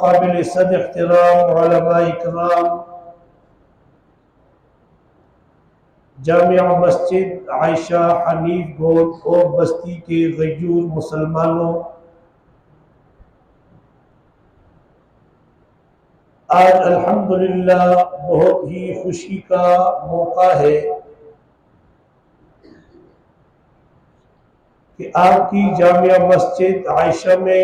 قابل صد احترام علماء کرام، جامع مسجد عائشہ حنیف گوٹ اور بستی کے غیور مسلمانوں، آج الحمدللہ بہت ہی خوشی کا موقع ہے کہ آپ کی جامع مسجد عائشہ میں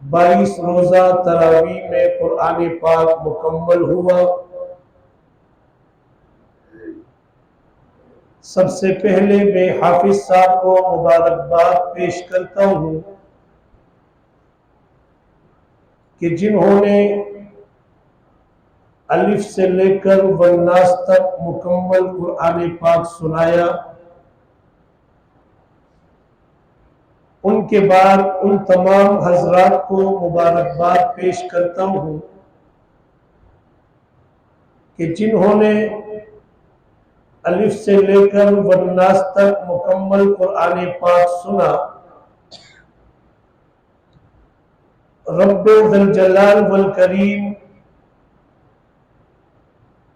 22 روزہ تراویح میں قرآن پاک مکمل ہوا۔ سب سے پہلے میں حافظ صاحب کو مبارکباد پیش کرتا ہوں کہ جنہوں نے الف سے لے کر والناس تک مکمل قرآن پاک سنایا۔ ان کے بعد ان تمام حضرات کو مبارکباد پیش کرتا ہوں کہ جنہوں نے الف سے لے کر والناس تک مکمل قرآن پاک سنا۔ رب ذل جلال والکریم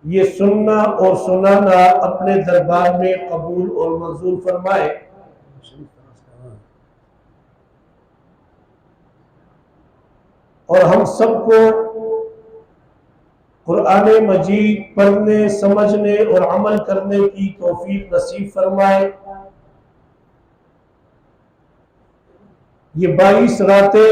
یہ سننا اور سنانا اپنے دربار میں قبول اور منظور فرمائے۔ اور ہم سب کو قرآن مجید پڑھنے، سمجھنے اور عمل کرنے کی توفیق نصیب فرمائے۔ یہ 22 راتیں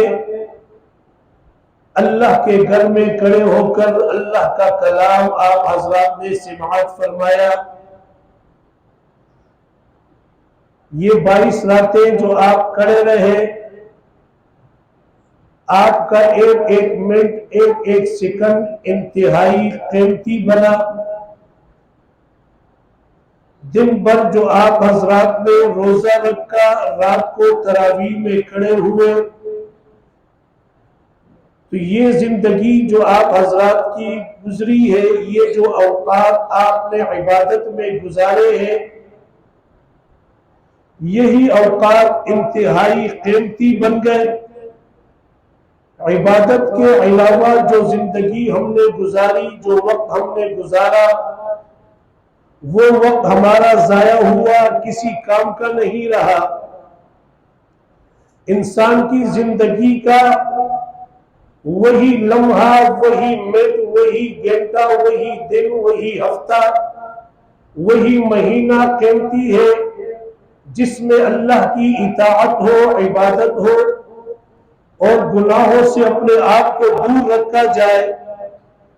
اللہ کے گھر میں کھڑے ہو کر اللہ کا کلام آپ حضرات نے سماعت فرمایا۔ یہ 22 راتیں جو آپ کھڑے رہے، آپ کا ایک ایک منٹ، ایک ایک سیکنڈ انتہائی قیمتی بنا۔ دن بھر جو آپ حضرات نے روزہ رکھا، رات کو تراویح میں کھڑے ہوئے، تو یہ زندگی جو آپ حضرات کی گزری ہے، یہ جو اوقات آپ نے عبادت میں گزارے ہیں، یہی اوقات انتہائی قیمتی بن گئے۔ عبادت کے علاوہ جو زندگی ہم نے گزاری، جو وقت ہم نے گزارا، وہ وقت ہمارا ضائع ہوا، کسی کام کا نہیں رہا۔ انسان کی زندگی کا وہی لمحہ، وہی منٹ، وہی گھنٹہ، وہی دن، وہی ہفتہ، وہی مہینہ قیمتی ہے جس میں اللہ کی اطاعت ہو، عبادت ہو اور گناہوں سے اپنے آپ کو دور رکھا جائے۔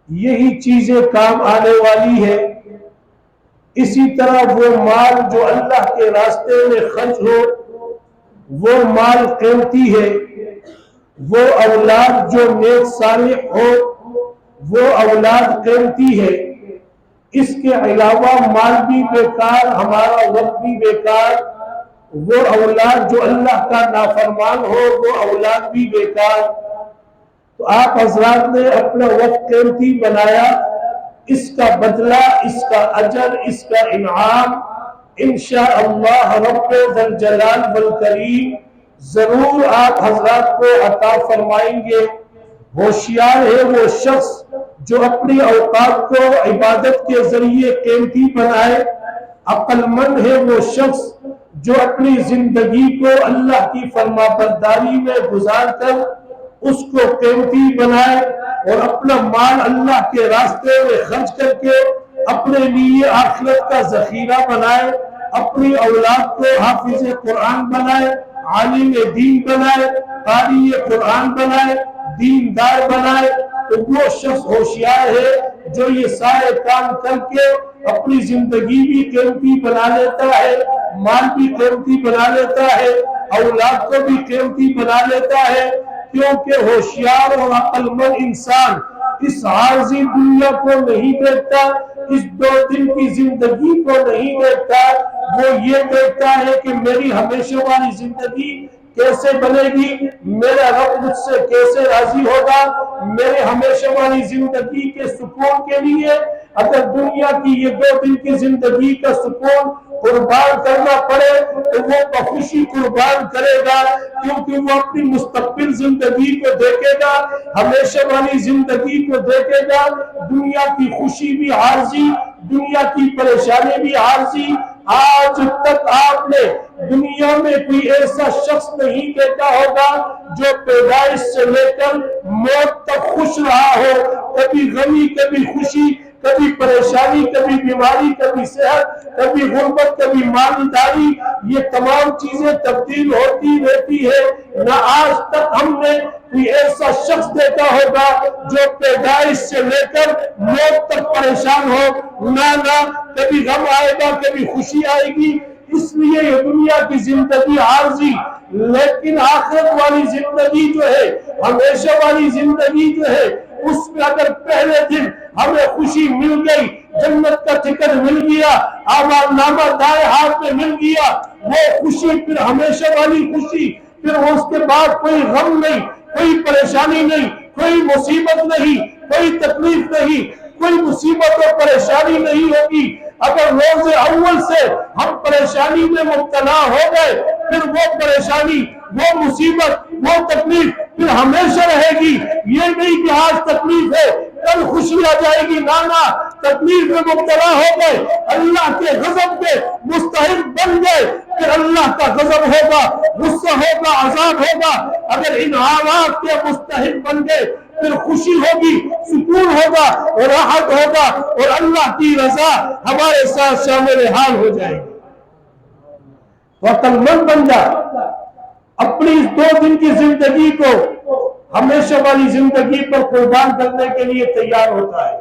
یہی چیزیں کام آنے والی ہے۔ اسی طرح وہ مال جو اللہ کے راستے میں خرچ ہو، وہ مال قیمتی ہے۔ وہ اولاد جو نیک صالح ہو، وہ اولاد قیمتی ہے۔ اس کے علاوہ مال بھی بیکار، ہمارا وقت بھی بیکار۔ وہ اولاد جو اللہ کا نافرمان ہو، وہ اولاد بھی بیکار۔ تو آپ حضرات نے اپنا وقت قیمتی بنایا، اس کا بدلہ، اس کا اجر، اس کا انعام انشاءاللہ رب ذل جلال والکریم ضرور آپ حضرات کو عطا فرمائیں گے۔ ہوشیار ہے وہ شخص جو اپنی اوقات کو عبادت کے ذریعے قیمتی بنائے۔ عقل مند ہے وہ شخص جو اپنی زندگی کو اللہ کی فرما برداری میں گزار کر اس کو قیمتی بنائے اور اپنا مال اللہ کے راستے میں خرچ کر کے اپنے لیے آخرت کا ذخیرہ بنائے، اپنی اولاد کو حافظ قرآن بنائے، عالم دین بنائے، قاری قرآن بنائے، دیندار بنائے۔ تو وہ شخص ہوشیار ہے جو یہ سارے کام کر کے اپنی زندگی بھی قیمتی بنا لیتا ہے، مال بھی قیمتی بنا لیتا ہے، اولاد کو بھی قیمتی بنا لیتا ہے، کیونکہ ہوشیار اور عقل مند انسان اس عارضی دنیا کو نہیں دیکھتا، اس 2 دن کی زندگی کو نہیں دیکھتا، وہ یہ دیکھتا ہے کہ میری ہمیشہ والی زندگی کیسے بنے گی، میرا رب مجھ سے کیسے راضی ہوگا، میرے ہمیشہ والی زندگی کے سکون کے لیے اگر دنیا کی یہ 2 دن کی زندگی کا سکون قربان کرنا پڑے تو وہ بخوشی قربان کرے گا، کیونکہ وہ اپنی مستقبل زندگی کو دیکھے گا، ہمیشہ والی زندگی کو دیکھے گا۔ دنیا کی خوشی بھی عارضی، دنیا کی پریشانی بھی عارضی۔ آج تک آپ نے دنیا میں کوئی ایسا شخص نہیں دیکھا ہوگا جو پیدائش سے لے کر موت تک خوش رہا ہو، کبھی غمی کبھی خوشی، کبھی پریشانی کبھی بیماری کبھی صحت، کبھی غربت کبھی مالداری، یہ تمام چیزیں تبدیل ہوتی رہتی ہے۔ نہ آج تک ہم نے کوئی ایسا شخص دیکھا ہوگا جو پیدائش سے لے کر موت تک پریشان ہو، نہ کبھی غم آئے گا کبھی خوشی آئے گی۔ اس لیے یہ دنیا کی زندگی عارضی، لیکن آخرت والی زندگی جو ہے، ہمیشہ والی زندگی جو ہے، اس میں اگر پہلے دن ہمیں خوشی مل گئی، جنت کا ٹکٹ مل گیا، اعمال نامہ دائیں ہاتھ میں مل گیا، وہ خوشی پھر ہمیشہ والی خوشی، پھر اس کے بعد کوئی غم نہیں، کوئی پریشانی نہیں، کوئی مصیبت نہیں، کوئی تکلیف نہیں، کوئی مصیبت اور پریشانی نہیں ہوگی۔ اگر روز اول سے ہم پریشانی میں مبتلا ہو گئے، پھر وہ پریشانی، وہ مصیبت، وہ تکلیف پھر ہمیشہ رہے گی۔ یہ نہیں کہ آج تکلیف ہے کل خوشی آ جائے گی، نانا تکلیف میں مبتلا ہو گئے، اللہ کے غضب کے مستحق بن گئے، پھر اللہ کا غضب ہوگا، غصہ ہوگا، عذاب ہوگا۔ اگر ان حالات کے مستحق بن گئے پھر خوشی ہوگی، سکون ہوگا اور راحت ہوگا، اور اللہ کی رضا ہمارے ساتھ شامل حال ہو جائے گی۔ وطن مند بن جا، اپنی اس 2 دن کی زندگی کو ہمیشہ والی زندگی پر قربان کرنے کے لیے تیار ہوتا ہے،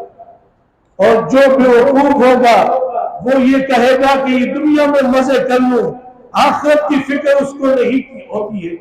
اور جو بے وقوف ہوگا وہ یہ کہے گا کہ یہ دنیا میں مزے کر لوں، آخرت کی فکر اس کو نہیں ہوتی ہے۔